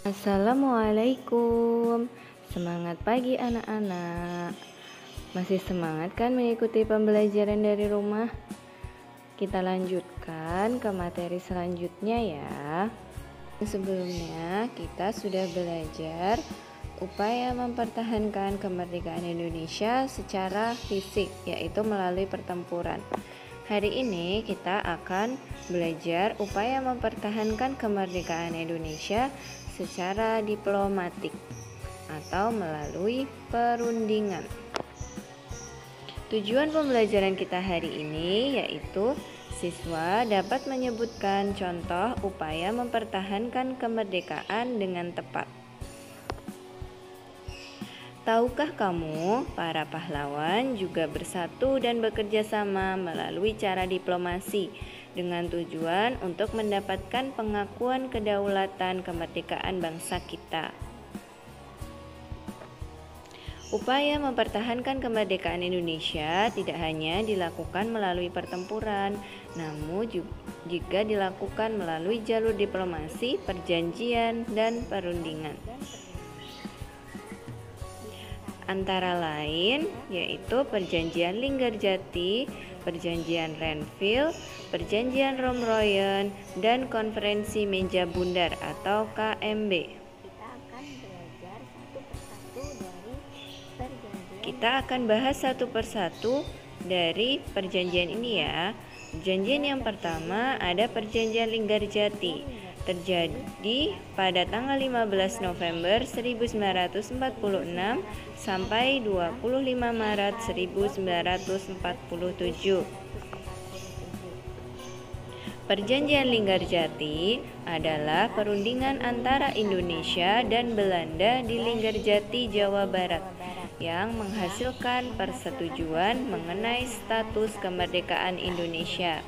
Assalamualaikum. Semangat pagi anak-anak. Masih semangat kan mengikuti pembelajaran dari rumah? Kita lanjutkan ke materi selanjutnya ya. Sebelumnya kita sudah belajar upaya mempertahankan kemerdekaan Indonesia secara fisik, yaitu melalui pertempuran. Hari ini kita akan belajar upaya mempertahankan kemerdekaan Indonesia secara diplomatik atau melalui perundingan. Tujuan pembelajaran kita hari ini yaitu siswa dapat menyebutkan contoh upaya mempertahankan kemerdekaan dengan tepat. Tahukah kamu, para pahlawan juga bersatu dan bekerja sama melalui cara diplomasi dengan tujuan untuk mendapatkan pengakuan kedaulatan kemerdekaan bangsa kita. Upaya mempertahankan kemerdekaan Indonesia tidak hanya dilakukan melalui pertempuran, namun juga dilakukan melalui jalur diplomasi, perjanjian, dan perundingan. Antara lain yaitu Perjanjian Linggarjati, Perjanjian Renville, Perjanjian Romroyen, dan Konferensi Meja Bundar atau KMB. Kita akan bahas satu persatu dari perjanjian ini ya. Perjanjian yang pertama ada Perjanjian Linggarjati. Terjadi pada tanggal 15 November 1946 sampai 25 Maret 1947. Perjanjian Linggarjati adalah perundingan antara Indonesia dan Belanda di Linggarjati, Jawa Barat yang menghasilkan persetujuan mengenai status kemerdekaan Indonesia.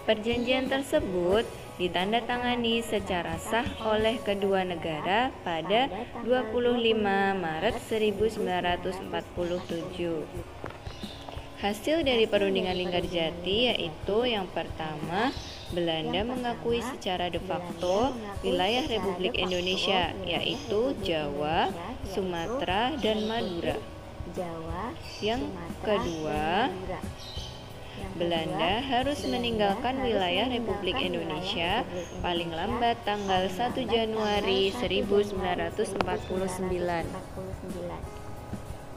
Perjanjian tersebut ditandatangani secara sah oleh kedua negara pada 25 Maret 1947. Hasil dari perundingan Linggarjati yaitu yang pertama, Belanda mengakui secara de facto wilayah Republik Indonesia yaitu Jawa, Sumatera, dan Madura. Yang kedua, Belanda harus meninggalkan wilayah Republik Indonesia paling lambat tanggal 1 Januari 1949.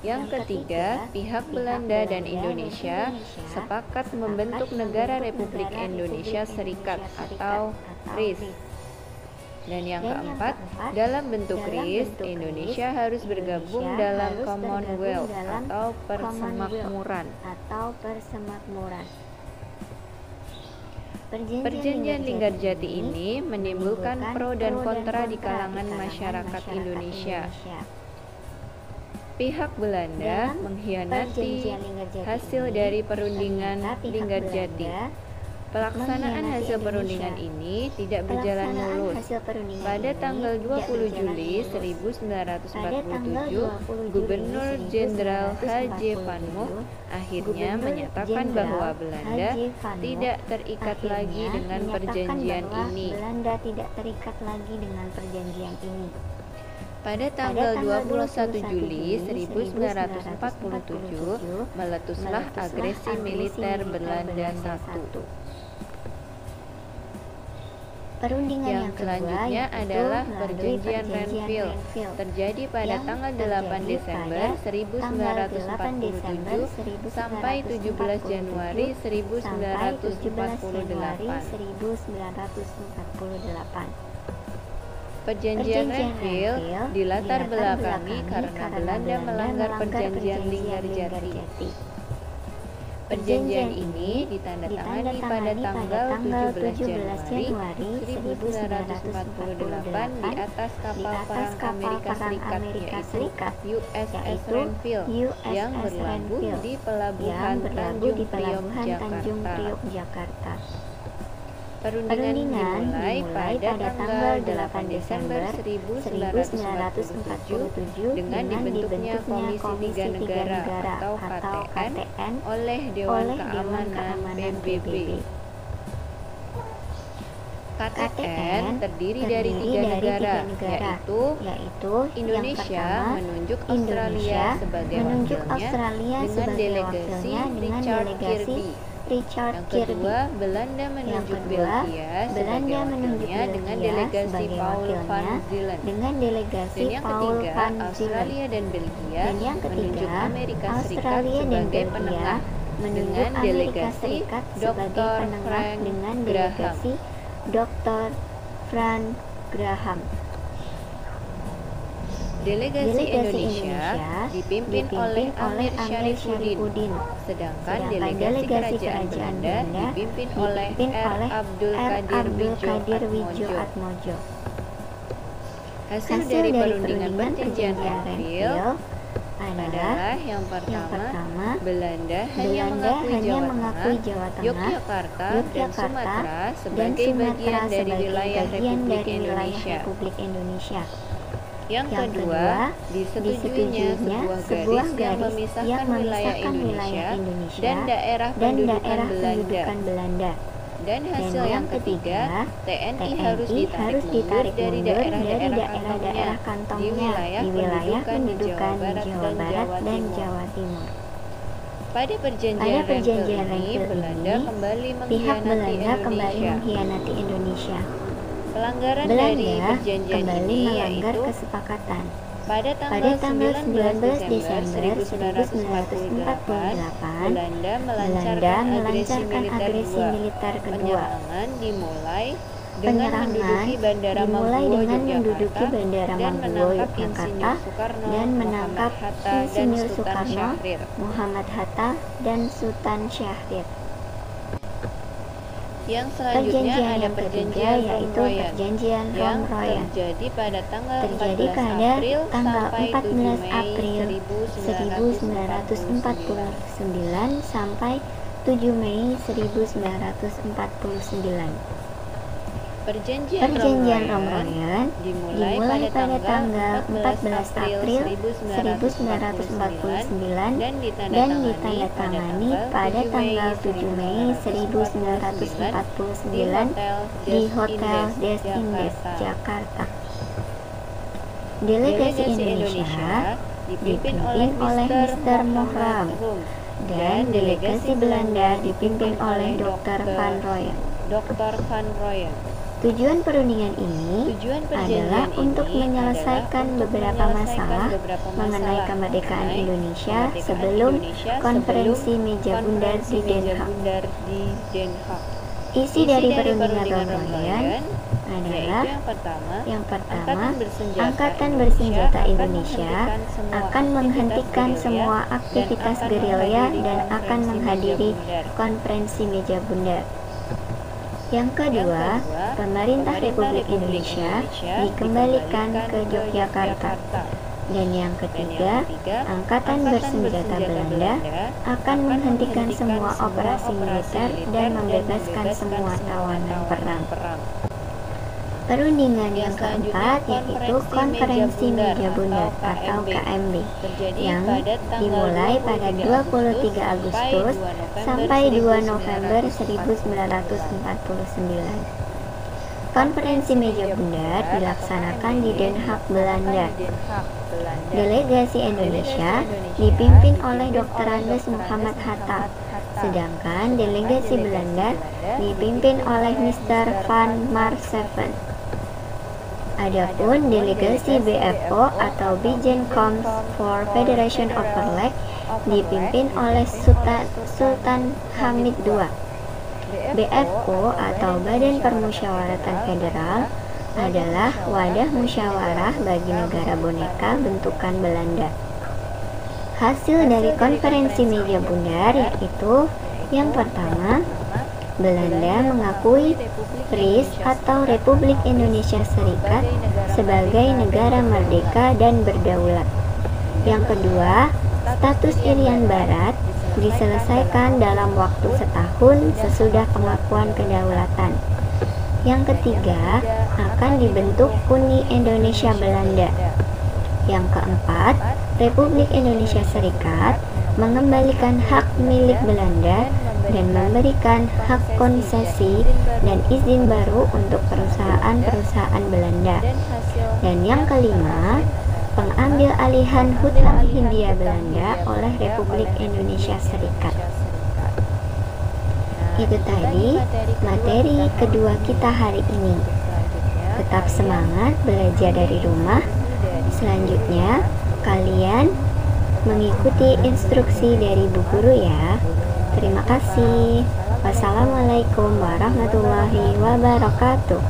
Yang ketiga, pihak Belanda dan Indonesia sepakat membentuk Negara Republik Indonesia Serikat atau RIS. Dan yang keempat, dalam bentuk RIS, Indonesia harus bergabung dalam Commonwealth atau persemakmuran. Perjanjian Linggarjati ini menimbulkan pro dan kontra di kalangan masyarakat Indonesia. Pihak Belanda mengkhianati hasil dari perundingan Linggarjati. Pelaksanaan hasil perundingan ini tidak berjalan mulus. Pada tanggal 20 Juli 1947, Gubernur Jenderal H.J. Van Mook akhirnya menyatakan bahwa Belanda tidak terikat lagi dengan perjanjian ini. Pada tanggal 21 Juli 1947, meletuslah agresi militer Belanda I. Yang selanjutnya adalah Perjanjian Renville, terjadi pada tanggal 8 Desember 1947 sampai 17 Januari 1948. Perjanjian Renville dilatar belakangi karena Belanda melanggar Perjanjian Linggarjati. Perjanjian ini ditandatangani pada tanggal 17 Januari 1948 di atas kapal perang Amerika Serikat yaitu USS Renville yang berlabuh di Pelabuhan Tanjung Priok, Jakarta. Perundingan dimulai pada tanggal 8 Desember 1947 dengan dibentuknya Komisi Tiga Negara atau KTN oleh Dewan Keamanan PBB. KTN terdiri dari tiga negara, yaitu Indonesia menunjuk Australia sebagai wakilnya dengan delegasi Richard Kirby. Yang kedua, Belanda menunjuk Belgia sebagai wakilnya dengan delegasi Paul van Zeelen. Dan yang ketiga, Australia dan Belgia menunjuk Amerika Serikat sebagai penengah dengan delegasi Dr. Frank Graham. Delegasi Indonesia dipimpin oleh Amir Syarifuddin, sedangkan delegasi kerajaan Belanda dipimpin oleh R. Abdul Qadir Widjo Atmojo. Hasil dari perundingan perjanjian Renville adalah yang pertama, Belanda hanya mengakui Jawa Tengah, Yogyakarta, dan Sumatera sebagai bagian dari wilayah Republik Indonesia. Yang kedua, disetujuinya sebuah garis yang memisahkan wilayah Indonesia dan daerah pendudukan Belanda. Dan hasil yang ketiga, TNI harus ditarik mundur dari daerah-daerah kantongnya di wilayah pendudukan di Jawa Barat dan Jawa Timur. Pada perjanjian Renville ini, pihak Belanda kembali mengkhianati Indonesia. Pelanggaran dari perjanjian ini yaitu kesepakatan. Pada tanggal 19 Desember 1948, Belanda melancarkan agresi militer kedua. Penyerangan dimulai dengan menduduki Bandara Mangguwo, Yogyakarta, dan menangkap Insinyur Soekarno, Muhammad Hatta, dan Sultan Syahrir. Yang selanjutnya ada perjanjian yaitu perjanjian Romroyan, terjadi pada tanggal 14 April 1949 sampai 7 Mei 1949. Perjanjian Romroyan dimulai pada tanggal 14 April 1949 dan ditandatangani pada tanggal 7 Mei 1949 di Hotel Des Indes, Jakarta. Delegasi Indonesia dipimpin oleh Mr. Mohram dan delegasi Belanda dipimpin oleh Dr. Van Rooyen. Tujuan perundingan ini adalah untuk menyelesaikan beberapa masalah mengenai kemerdekaan Indonesia sebelum konferensi meja bundar di Den Haag. Isi dari perundingan Romroyan adalah yang pertama, Angkatan Bersenjata Indonesia akan menghentikan semua aktivitas gerilya dan akan menghadiri konferensi meja bundar. Yang kedua, pemerintah Republik Indonesia dikembalikan ke Yogyakarta. Dan yang ketiga, Angkatan Bersenjata Belanda akan menghentikan semua operasi militer dan membebaskan semua tawanan perang. Perundingan yang keempat yaitu Konferensi Meja Bundar atau KMB yang dimulai pada 23 Agustus sampai 2 November 1949. Konferensi Meja Bundar dilaksanakan di Den Haag, Belanda. Delegasi Indonesia dipimpin oleh Dr. Andes Muhammad Hatta, sedangkan delegasi Belanda dipimpin oleh Mr. Van Marseven. Adapun delegasi BFO atau Bijenkomst for Federation Overleg dipimpin oleh Sultan Hamid II. BFO atau Badan Permusyawaratan Federal adalah wadah musyawarah bagi negara boneka bentukan Belanda. Hasil dari konferensi meja bundar yaitu yang pertama, Belanda mengakui RIS atau Republik Indonesia Serikat sebagai negara merdeka dan berdaulat. Yang kedua, status Irian Barat diselesaikan dalam waktu setahun sesudah pengakuan kedaulatan. Yang ketiga, akan dibentuk Uni Indonesia Belanda. Yang keempat, Republik Indonesia Serikat mengembalikan hak milik Belanda dan memberikan hak konsesi dan izin baru untuk perusahaan-perusahaan Belanda. Dan yang kelima, pengambil alihan hutang Hindia Belanda oleh Republik Indonesia Serikat. Itu tadi materi kedua kita hari ini. Tetap semangat belajar dari rumah. Selanjutnya, kalian mengikuti instruksi dari Bu Guru ya. Terima kasih. Wassalamualaikum warahmatullahi wabarakatuh.